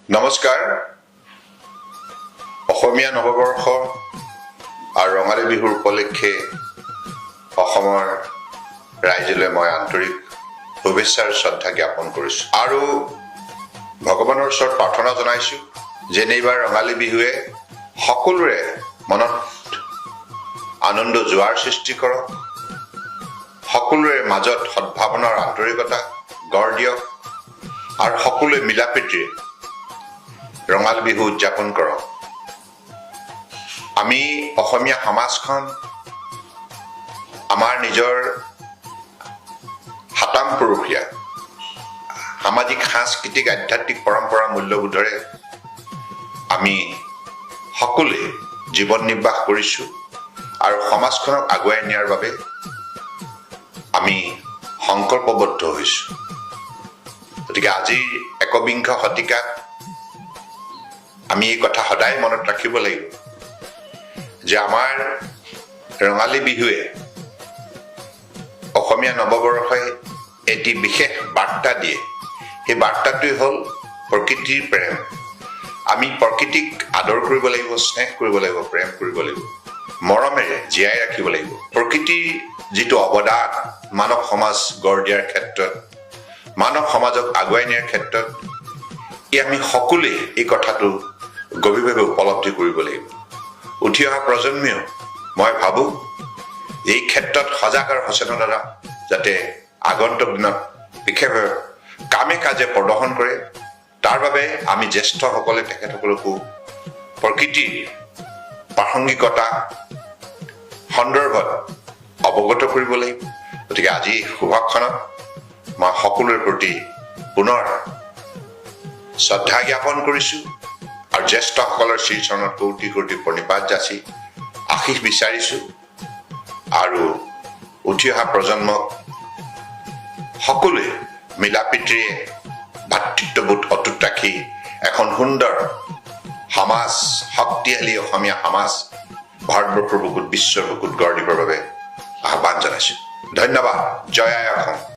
নমস্কাৰ অসমীয়া নৱবৰ্ষ আৰু ৰঙালী বিহুৰ উপলক্ষে অসমৰ ৰাইজলৈ মই আন্তৰিক শুভেচ্ছা আৰু শ্ৰদ্ধা জ্ঞাপন কৰিছোঁ আৰু ভগৱানৰ ওচৰত প্ৰাৰ্থনা জনাইছোঁ যে এইবাৰ ৰঙালী বিহুৱে সকলোৰে মনত আনন্দ জোৱাৰ সৃষ্টি কৰক, সকলোৰে মাজত সদ্ভাৱনাৰ আন্তৰিকতা গঢ় দিয়ক আৰু সকলোৱে মিলাপ্ৰীতিৰে ৰঙালী বিহু উদযাপন কৰক। আমি অসমীয়া সমাজখন আমাৰ নিজৰ হাতাম পুৰুষীয়া সামাজিক সাংস্কৃতিক আধ্যাত্মিক পৰম্পৰা মূল্যবোধৰে আমি সকলোৱে জীৱন নিৰ্বাহ কৰিছোঁ আৰু সমাজখনক আগুৱাই নিয়াৰ বাবে আমি সংকল্পবদ্ধ হৈছোঁ। গতিকে আজিৰ একবিংশ শতিকাত আমি এই কথা সদায় মনত ৰাখিব লাগিব যে আমাৰ ৰঙালী বিহুৱে অসমীয়া নৱবৰ্ষই এটি বিশেষ বাৰ্তা দিয়ে। সেই বাৰ্তাটোৱে হ'ল প্ৰকৃতিৰ প্ৰেম। আমি প্ৰকৃতিক আদৰ কৰিব লাগিব, স্নেহ কৰিব লাগিব, প্ৰেম কৰিব লাগিব, মৰমেৰে জীয়াই ৰাখিব লাগিব। প্ৰকৃতিৰ যিটো অৱদান মানৱ সমাজ গঢ় দিয়াৰ ক্ষেত্ৰত, মানৱ সমাজক আগুৱাই নিয়াৰ ক্ষেত্ৰত আমি সকলোৱে এই কথাটো গভীৰভাৱে উপলব্ধি কৰিব লাগিব। উঠি অহা প্ৰজন্মেও মই ভাবোঁ এই ক্ষেত্ৰত সজাগ আৰু সচেতনতা যাতে আগন্তুক দিনত বিশেষভাৱে কামে কাজে প্ৰদৰ্শন কৰে, তাৰ বাবে আমি জ্যেষ্ঠসকলে তেখেতসকলকো প্ৰকৃতিৰ প্ৰাসংগিকতা সন্দৰ্ভত অৱগত কৰিব লাগিব। গতিকে আজি শুভক্ষণত মই সকলোৰে প্ৰতি পুনৰ শ্ৰদ্ধা জ্ঞাপন কৰিছোঁ আৰু জ্যেষ্ঠসকলৰ শ্ৰীচৰণত কৌটি কৌটি প্ৰণিপাত যাচি আশীষ বিচাৰিছোঁ আৰু উঠি অহা প্ৰজন্মক সকলোৱে মিলাপ্ৰীতিৰে ভাতৃত্ববোধ অটুট ৰাখি এখন সুন্দৰ সমাজ, শক্তিশালী অসমীয়া সমাজ ভাৰতবৰ্ষৰ বুকুত বিশ্বৰ বুকুত গঢ় দিবৰ বাবে আহ্বান জনাইছোঁ। ধন্যবাদ। জয় আই অসম।